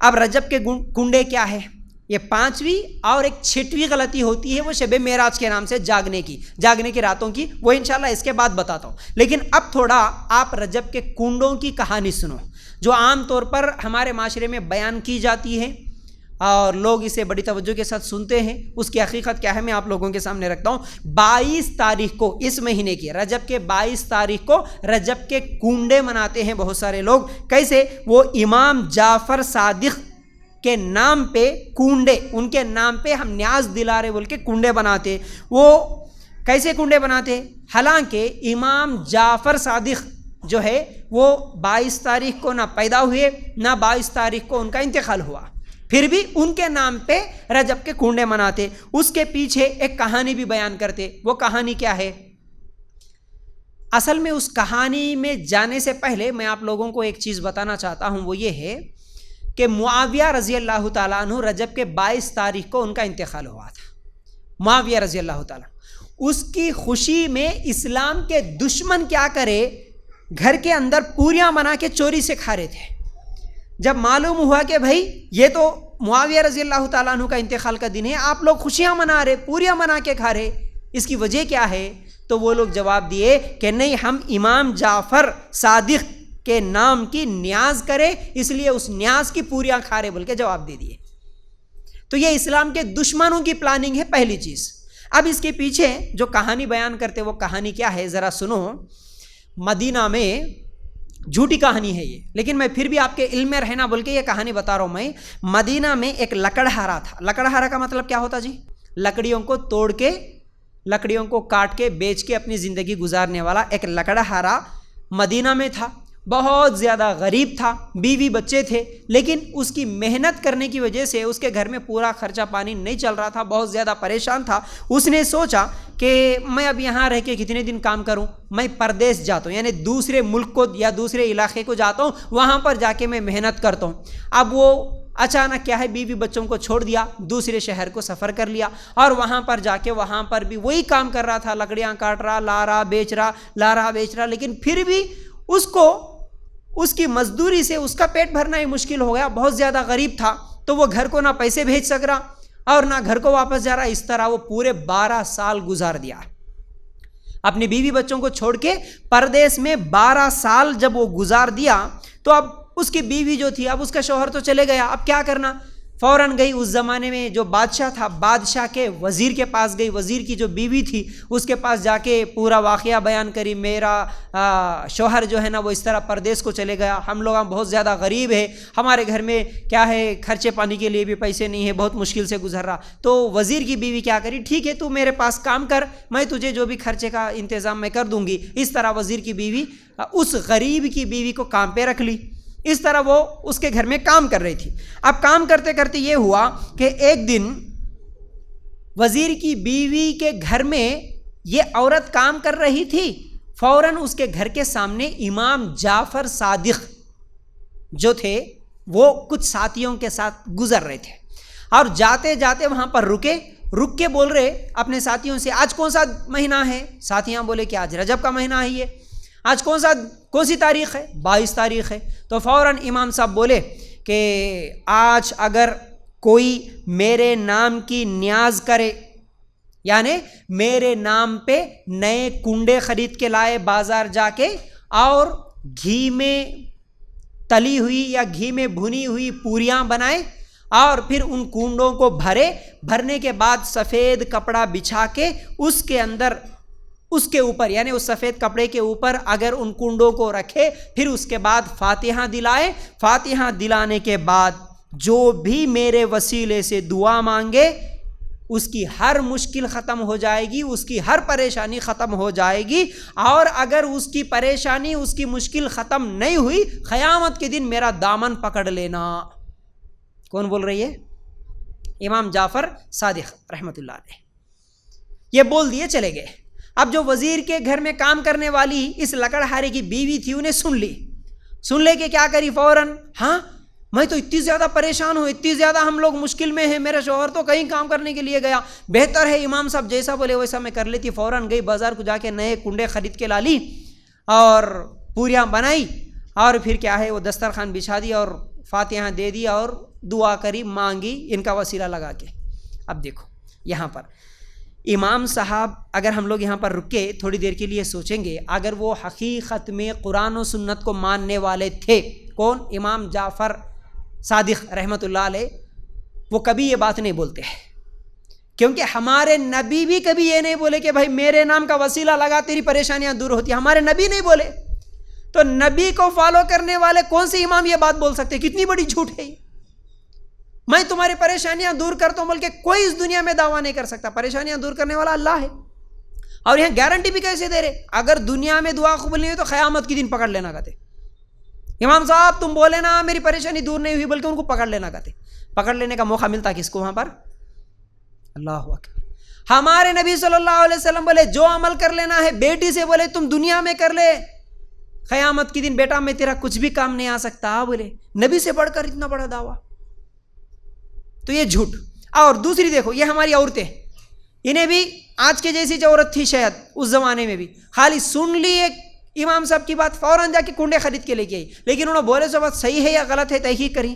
اب رجب کے کنڈے کیا ہے؟ یہ 5ویں اور ایک 6ویں غلطی ہوتی ہے وہ شب معراج کے نام سے جاگنے کی راتوں کی، وہ انشاءاللہ اس کے بعد بتاتا ہوں۔ لیکن اب تھوڑا آپ رجب کے کنڈوں کی کہانی سنو، جو عام طور پر ہمارے معاشرے میں بیان کی جاتی ہے اور لوگ اسے بڑی توجہ کے ساتھ سنتے ہیں۔ اس کی حقیقت کیا ہے میں آپ لوگوں کے سامنے رکھتا ہوں۔ 22 تاریخ کو، اس مہینے کی رجب کے 22 تاریخ کو رجب کے کنڈے مناتے ہیں بہت سارے لوگ۔ کیسے؟ وہ امام جعفر صادق کے نام پہ کنڈے، ان کے نام پہ ہم نیاز دلارے بول کے کنڈے بناتے۔ وہ کیسے کنڈے بناتے؟ حالانکہ امام جعفر صادق جو ہے وہ 22 تاریخ کو نہ پیدا ہوئے نہ 22 تاریخ کو ان کا انتقال ہوا، پھر بھی ان کے نام پہ رجب کے کنڈے مناتے۔ اس کے پیچھے ایک کہانی بھی بیان کرتے۔ وہ کہانی کیا ہے؟ اصل میں اس کہانی میں جانے سے پہلے میں آپ لوگوں کو ایک چیز بتانا چاہتا ہوں، وہ یہ ہے کہ معاویہ رضی اللہ تعالیٰ عنہ رجب کے 22 تاریخ کو ان کا انتقال ہوا تھا۔ معاویہ رضی اللہ تعالیٰ اس کی خوشی میں اسلام کے دشمن کیا کرے، گھر کے اندر پوریاں بنا کے چوری سے کھا رہے تھے۔ جب معلوم ہوا کہ بھائی یہ تو معاویہ رضی اللہ تعالیٰ عنہ کا انتقال کا دن ہے، آپ لوگ خوشیاں منا رہے، پوریاں بنا کے کھا رہے، اس کی وجہ کیا ہے؟ تو وہ لوگ جواب دیے کہ نہیں، ہم امام جعفر صادق کے نام کی نیاز کرے، اس لیے اس نیاز کی پوریاں کھا رہے بول کے جواب دے دیے۔ تو یہ اسلام کے دشمنوں کی پلاننگ ہے، پہلی چیز۔ اب اس کے پیچھے جو کہانی بیان کرتے وہ کہانی کیا ہے ذرا سنو۔ مدینہ میں جھوٹی کہانی ہے یہ، لیکن میں پھر بھی آپ کے علم میں رہنا بول کے یہ کہانی بتا رہا ہوں میں۔ مدینہ میں ایک لکڑہارا تھا۔ لکڑہارا کا مطلب کیا ہوتا جی؟ لکڑیوں کو توڑ کے، لکڑیوں کو کاٹ کے بیچ کے اپنی زندگی گزارنے والا ایک لکڑہارا مدینہ میں تھا۔ بہت زیادہ غریب تھا، بیوی بچے تھے، لیکن اس کی محنت کرنے کی وجہ سے اس کے گھر میں پورا خرچہ پانی نہیں چل رہا تھا، بہت زیادہ پریشان تھا۔ اس نے سوچا کہ میں اب یہاں رہ کے کتنے دن کام کروں، میں پردیس جاتا ہوں، یعنی دوسرے ملک کو یا دوسرے علاقے کو جاتا ہوں، وہاں پر جا کے میں محنت کرتا ہوں۔ اب وہ اچانک کیا ہے، بیوی بچوں کو چھوڑ دیا، دوسرے شہر کو سفر کر لیا، اور وہاں پر جا کے وہاں پر بھی وہی کام کر رہا تھا، لکڑیاں کاٹ رہا، لا رہا بیچ رہا، لیکن پھر بھی اس کو اس کی مزدوری سے اس کا پیٹ بھرنا ہی مشکل ہو گیا۔ بہت زیادہ غریب تھا، تو وہ گھر کو نہ پیسے بھیج سک رہا اور نہ گھر کو واپس جا رہا۔ اس طرح وہ پورے 12 سال گزار دیا اپنی بیوی بچوں کو چھوڑ کے پردیس میں۔ 12 سال جب وہ گزار دیا تو اب اس کی بیوی جو تھی، اب اس کا شوہر تو چلے گیا، اب کیا کرنا؟ فوراً گئی، اس زمانے میں جو بادشاہ تھا، بادشاہ کے وزیر کے پاس گئی، وزیر کی جو بیوی تھی اس کے پاس جا کے پورا واقعہ بیان کری، میرا شوہر جو ہے نا وہ اس طرح پردیس کو چلے گیا، ہم لوگ بہت زیادہ غریب ہے، ہمارے گھر میں کیا ہے خرچے پانی کے لیے بھی پیسے نہیں ہے، بہت مشکل سے گزر رہا۔ تو وزیر کی بیوی کیا کری، ٹھیک ہے تو میرے پاس کام کر، میں تجھے جو بھی خرچے کا انتظام میں کر دوں گی۔ اس طرح وزیر کی بیوی اس غریب کی بیوی کو کام پہ رکھ لی، اس طرح وہ اس کے گھر میں کام کر رہی تھی۔ اب کام کرتے کرتے یہ ہوا کہ ایک دن وزیر کی بیوی کے گھر میں یہ عورت کام کر رہی تھی، فوراً اس کے گھر کے سامنے امام جعفر صادق جو تھے وہ کچھ ساتھیوں کے ساتھ گزر رہے تھے، اور جاتے جاتے وہاں پر رک کے بول رہے اپنے ساتھیوں سے، آج کون سا مہینہ ہے؟ ساتھیاں بولے کہ آج رجب کا مہینہ ہے، یہ آج کون سی تاریخ ہے؟ 22 تاریخ ہے۔ تو فوراً امام صاحب بولے کہ آج اگر کوئی میرے نام کی نیاز کرے، یعنی میرے نام پہ نئے کنڈے خرید کے لائے بازار جا کے، اور گھی میں تلی ہوئی یا گھی میں بھنی ہوئی پوریاں بنائے، اور پھر ان کنڈوں کو بھرنے کے بعد سفید کپڑا بچھا کے اس کے اندر، اس کے اوپر یعنی اس سفید کپڑے کے اوپر اگر ان کنڈوں کو رکھے، پھر اس کے بعد فاتحہ دلائے، فاتحہ دلانے کے بعد جو بھی میرے وسیلے سے دعا مانگے اس کی ہر مشکل ختم ہو جائے گی، اس کی ہر پریشانی ختم ہو جائے گی، اور اگر اس کی پریشانی، اس کی مشکل ختم نہیں ہوئی، قیامت کے دن میرا دامن پکڑ لینا۔ کون بول رہی ہے؟ امام جعفر صادق رحمۃ اللہ علیہ۔ یہ بول دیے چلے گئے۔ اب جو وزیر کے گھر میں کام کرنے والی اس لکڑہارے کی بیوی تھی انہیں سن لے کے کیا کری، فوراً، ہاں میں تو اتنی زیادہ پریشان ہوں، اتنی زیادہ ہم لوگ مشکل میں ہیں، میرا شوہر تو کہیں کام کرنے کے لیے گیا، بہتر ہے امام صاحب جیسا بولے ویسا میں کر لیتی۔ فوراً گئی بازار کو جا کے نئے کنڈے خرید کے لا لی اور پوریاں بنائی، اور پھر کیا ہے وہ دسترخوان بچھا دی اور فاتحہ دے دیا اور دعا کری، مانگی ان کا وسیلہ لگا کے۔ اب دیکھو یہاں پر امام صاحب، اگر ہم لوگ یہاں پر رکے تھوڑی دیر کے لیے سوچیں گے، اگر وہ حقیقت میں قرآن و سنت کو ماننے والے تھے، کون؟ امام جعفر صادق رحمۃ اللہ علیہ، وہ کبھی یہ بات نہیں بولتے ہیں، کیونکہ ہمارے نبی بھی کبھی یہ نہیں بولے کہ بھائی میرے نام کا وسیلہ لگا تیری پریشانیاں دور ہوتی ہیں، ہمارے نبی نہیں بولے۔ تو نبی کو فالو کرنے والے کون سے امام یہ بات بول سکتے؟ کتنی بڑی جھوٹ ہے یہ۔ میں تمہاری پریشانیاں دور کرتا ہوں بلکہ کوئی اس دنیا میں دعویٰ نہیں کر سکتا، پریشانیاں دور کرنے والا اللہ ہے۔ اور یہاں گارنٹی بھی کیسے دے رہے؟ اگر دنیا میں دعا قبول نہیں ہوئی تو قیامت کی دن پکڑ لینا کہتے امام صاحب، تم بولے نا میری پریشانی دور نہیں ہوئی، بلکہ ان کو پکڑ لینا کہتے۔ پکڑ لینے کا موقع ملتا کس کو وہاں پر؟ اللہ اکبر۔ ہمارے نبی صلی اللہ علیہ وسلم بولے جو عمل کر لینا ہے، بیٹی سے بولے تم دنیا میں کر لے، قیامت کی دن بیٹا میں تیرا کچھ بھی کام نہیں آ سکتا، بولے نبی سے بڑھ کر اتنا بڑا دعویٰ، تو یہ جھوٹ۔ اور دوسری دیکھو، یہ ہماری عورتیں، انہیں بھی آج کے جیسی جو عورت تھی شاید اس زمانے میں بھی، خالی سن لی ایک امام صاحب کی بات، فوراً جا کے کنڈے خرید کے لے کے آئی، لیکن انہوں نے بولے سو بات صحیح ہے یا غلط ہے تحقیق کری؟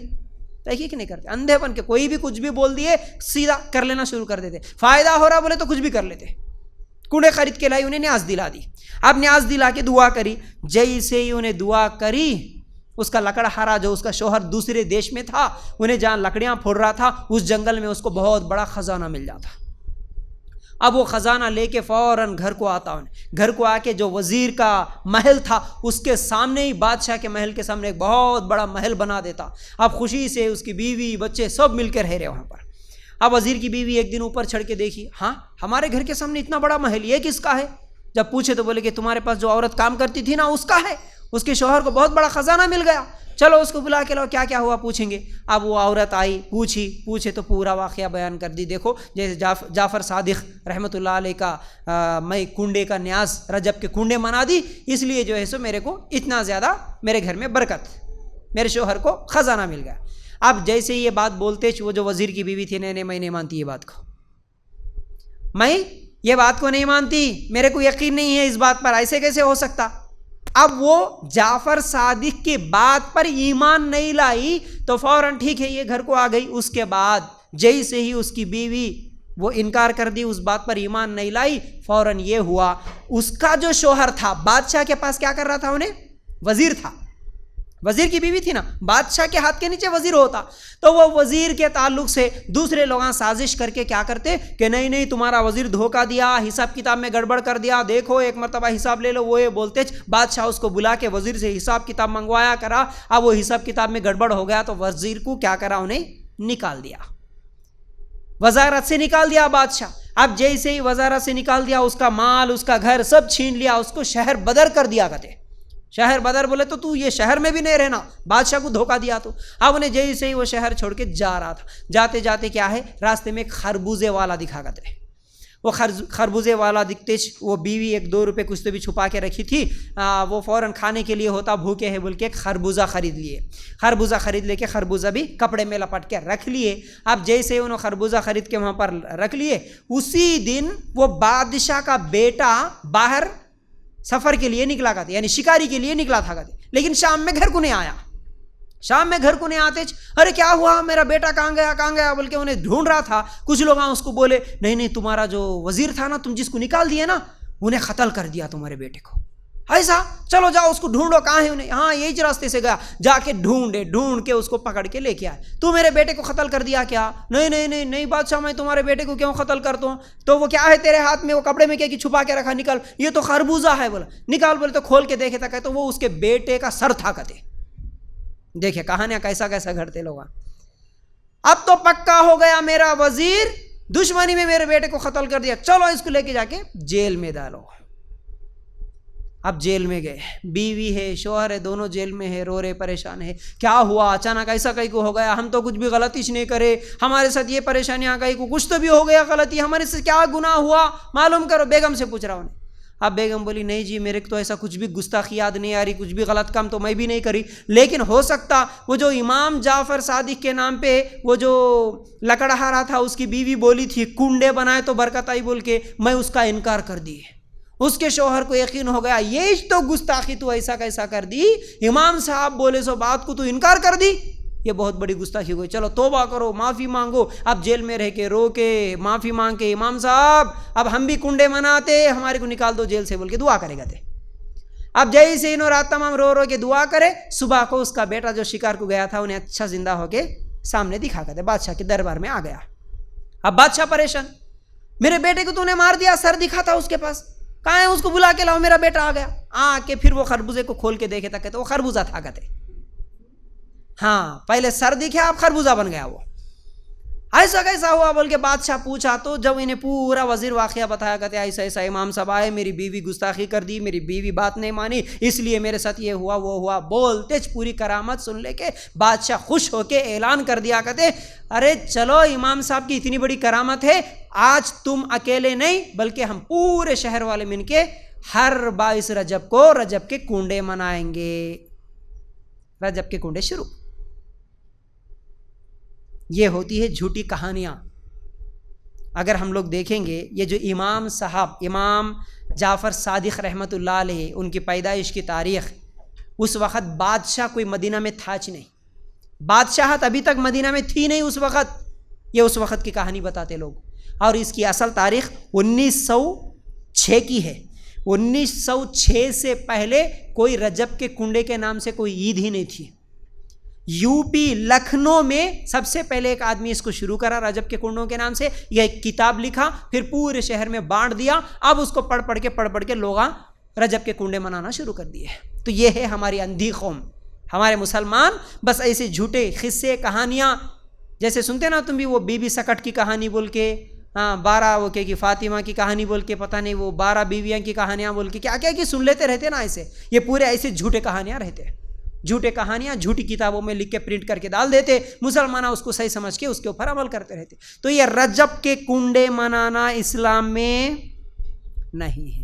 تحقیق نہیں کرتے، اندھے بن کے کوئی بھی کچھ بھی بول دیے سیدھا کر لینا شروع کر دیتے، فائدہ ہو رہا بولے تو کچھ بھی کر لیتے۔ کنڈے خرید کے لائی، انہیں نیاز دلا دی، اب نیاز دلا کے دعا کری، جیسے ہی انہیں دعا کری، اس کا لکڑہارا جو اس کا شوہر دوسرے دیش میں تھا، انہیں جہاں لکڑیاں پھوڑ رہا تھا اس جنگل میں اس کو بہت بڑا خزانہ مل جاتا۔ اب وہ خزانہ لے کے فوراً گھر کو آتا، انہیں گھر کو آ کے جو وزیر کا محل تھا اس کے سامنے ہی، بادشاہ کے محل کے سامنے ایک بہت بڑا محل بنا دیتا۔ اب خوشی سے اس کی بیوی بچے سب مل کے رہ رہے وہاں پر۔ اب وزیر کی بیوی ایک دن اوپر چڑھ کے دیکھی، ہاں ہمارے گھر کے سامنے اتنا بڑا محل، یہ کس کا ہے؟ جب پوچھے تو بولے کہ تمہارے پاس جو عورت کام کرتی تھی نا اس کا ہے، اس کے شوہر کو بہت بڑا خزانہ مل گیا، چلو اس کو بلا کے لاؤ، کیا کیا ہوا پوچھیں گے۔ اب وہ عورت آئی، پوچھے تو پورا واقعہ بیان کر دی۔ دیکھو جیسے جعفر صادق رحمۃ اللہ علیہ کا میں کنڈے کا نیاز، رجب کے کنڈے منا دی، اس لیے جو ہے سو میرے کو اتنا زیادہ میرے گھر میں برکت، میرے شوہر کو خزانہ مل گیا۔ اب جیسے یہ بات بولتے وہ جو وزیر کی بیوی تھی، نہیں میں نہیں مانتی یہ بات کو، میں یہ بات کو نہیں مانتی، میرے کو یقین نہیں ہے اس بات پر، ایسے کیسے ہو سکتا؟ اب وہ جعفر صادق کی بات پر ایمان نہیں لائی تو فوراً ٹھیک ہے یہ گھر کو آ گئی۔ اس کے بعد جیسے ہی اس کی بیوی وہ انکار کر دی، اس بات پر ایمان نہیں لائی، فوراً یہ ہوا اس کا جو شوہر تھا بادشاہ کے پاس کیا کر رہا تھا؟ انہیں وزیر تھا، وزیر کی بیوی تھی نا، بادشاہ کے ہاتھ کے نیچے وزیر ہوتا، تو وہ وزیر کے تعلق سے دوسرے لوگ سازش کر کے کیا کرتے کہ نہیں تمہارا وزیر دھوکہ دیا، حساب کتاب میں گڑبڑ کر دیا، دیکھو ایک مرتبہ حساب لے لو، وہ یہ بولتے بادشاہ اس کو بلا کے وزیر سے حساب کتاب منگوایا کرا۔ اب وہ حساب کتاب میں گڑبڑ ہو گیا تو وزیر کو کیا کرا؟ انہیں نکال دیا، وزارت سے نکال دیا بادشاہ۔ اب جیسے ہی وزارت سے نکال دیا، اس کا مال، اس کا گھر سب چھین لیا، اس کو شہر بدر کر دیا کرتے۔ شہر بدر بولے تو یہ شہر میں بھی نہیں رہنا، بادشاہ کو دھوکہ دیا تو۔ اب انہیں جیسے ہی وہ شہر چھوڑ کے جا رہا تھا، جاتے جاتے کیا ہے راستے میں ایک خربوزے والا دکھا کرتے، وہ خربوزے والا دکھتے، وہ بیوی ایک 2 روپے کچھ تو بھی چھپا کے رکھی تھی، وہ فوراً کھانے کے لیے ہوتا، بھوکے ہیں بول کے ایک خربوزہ خرید لیے، خربوزہ خرید لے کے خربوزہ بھی کپڑے میں لپٹ کے رکھ لیے۔ اب جیسے انہوں خربوزہ خرید کے وہاں پر رکھ لیے، اسی دن وہ بادشاہ کا بیٹا باہر سفر کے لیے نکلا کرتے، یعنی شکاری کے لیے نکلا تھا کرتے، لیکن شام میں گھر کو نہیں آیا۔ شام میں گھر کو نہیں آتے، ارے کیا ہوا میرا بیٹا کہاں گیا بول کے انہیں ڈھونڈ رہا تھا۔ کچھ لوگ اس کو بولے نہیں تمہارا جو وزیر تھا نا، تم جس کو نکال دیے نا، انہیں قتل کر دیا تمہارے بیٹے کو، ایسا چلو جاؤ اس کو ڈھونڈو، کہاں ہے انہیں؟ ہاں یہی راستے سے گیا، جا کے ڈھونڈ کے اس کو پکڑ کے لے کے آئے۔ تو میرے بیٹے کو قتل کر دیا کیا؟ نہیں بادشاہ میں تمہارے بیٹے کو کیوں قتل کرتا ہوں؟ تو وہ کیا ہے تیرے ہاتھ میں؟ وہ کپڑے میں کیا چھپا کے رکھا؟ نکال، یہ تو خربوزہ ہے، بولا نکال، بولے تو کھول کے دیکھے تھا، تو وہ اس کے بیٹے کا سر تھا کہتے۔ دیکھے کہانیاں کیسا گھڑتے لوگ۔ اب تو پکا ہو گیا میرا وزیر دشمنی میں میرے بیٹے کو قتل کر دیا، چلو اس کو لے کے جا کے جیل میں ڈالو۔ اب جیل میں گئے، بیوی ہے شوہر ہے دونوں جیل میں ہے، رو رہے پریشان ہے، کیا ہوا اچانک ایسا کہیں کو ہو گیا؟ ہم تو کچھ بھی غلطی نہیں کرے، ہمارے ساتھ یہ پریشانیاں کہیں کو کچھ تو بھی ہو گیا غلطی، ہمارے سے کیا گناہ ہوا معلوم کرو۔ بیگم سے پوچھ رہا ہوں۔ اب بیگم بولی نہیں جی میرے کو تو ایسا کچھ بھی گستاخی یاد نہیں آ رہی، کچھ بھی غلط کام تو میں بھی نہیں کری، لیکن ہو سکتا وہ جو امام جعفر صادق کے نام پہ وہ جو لکڑہارا تھا اس کی بیوی بولی تھی کنڈے بنائے تو برکت آئی بول کے، میں اس کا انکار کر دی، اس کے شوہر کو یقین ہو گیا یہ تو گستاخی تو ایسا کیسا کر دی، امام صاحب بولے سو بات کو تو انکار کر دی، یہ بہت بڑی گستاخی ہوئی، چلو توبہ کرو، معافی مانگو. اب جیل میں رہ کے رو کے معافی مانگ کے امام صاحب اب ہم بھی کنڈے مناتے، ہمارے کو نکال دو جیل سے بول کے دعا کرے گا تھے. اب جیسے انہوں رات تمام رو رو کے دعا کرے، صبح کو اس کا بیٹا جو شکار کو گیا تھا انہیں اچھا زندہ ہو کے سامنے دکھا کرتے، بادشاہ کے دربار میں آ گیا. اب بادشاہ پریشان، میرے بیٹے کو تو نے مار دیا، سر دکھا تھا اس کے پاس، کہاں ہے، اس کو بلا کے لاؤ، میرا بیٹا آ گیا. آ کے پھر وہ خربوزے کو کھول کے دیکھے تھا، کہتے وہ خربوزہ تھا، کہتے ہاں پہلے سر دکھا اب خربوزہ بن گیا. وہ ایسا کیسا ہوا بول کے بادشاہ پوچھا، تو جب انہیں پورا وزیر واقعہ بتایا، کہتے ایسا ایسا امام صاحب آئے، میری بیوی گستاخی کر دی، میری بیوی بات نہیں مانی، اس لیے میرے ساتھ یہ ہوا وہ ہوا. بولتے پوری کرامت سن لے کے بادشاہ خوش ہو کے اعلان کر دیا، کہتے ارے چلو امام صاحب کی اتنی بڑی کرامت ہے، آج تم اکیلے نہیں بلکہ ہم پورے شہر والے مل کے ہر 22 رجب کو رجب کے کنڈے منائیں گے. رجب کے کنڈے شروع. یہ ہوتی ہے جھوٹی کہانیاں. اگر ہم لوگ دیکھیں گے یہ جو امام صاحب امام جعفر صادق رحمۃ اللہ علیہ ان کی پیدائش کی تاریخ، اس وقت بادشاہ کوئی مدینہ میں تھا نہیں، بادشاہت ابھی تک مدینہ میں تھی نہیں اس وقت. یہ اس وقت کی کہانی بتاتے لوگ، اور اس کی اصل تاریخ 1906 کی ہے. 1906 سے پہلے کوئی رجب کے کنڈے کے نام سے کوئی عید ہی نہیں تھی. یو پی لکھنؤ میں سب سے پہلے ایک آدمی اس کو شروع کرا رجب کے کنڈوں کے نام سے. یہ ایک کتاب لکھا، پھر پورے شہر میں بانٹ دیا. اب اس کو پڑھ پڑھ کے لوگ رجب کے کنڈے منانا شروع کر دیے. تو یہ ہے ہماری اندھی قوم، ہمارے مسلمان بس ایسے جھوٹے قصے کہانیاں جیسے سنتے نا تم بھی، وہ بی بی سکٹ کی کہانی بول کے، 12 وہ کہ فاطمہ کی کہانی بول کے، پتہ نہیں وہ 12 بیویاں کی کہانیاں بول کے کیا کیا کہ سن لیتے رہتے نا ایسے. یہ پورے ایسے جھوٹے کہانیاں رہتے، جھوٹے کہانیاں جھوٹی کتابوں میں لکھ کے پرنٹ کر کے ڈال دیتے، مسلمان اس کو صحیح سمجھ کے اس کے اوپر عمل کرتے رہتے. تو یہ رجب کے کنڈے منانا اسلام میں نہیں ہے.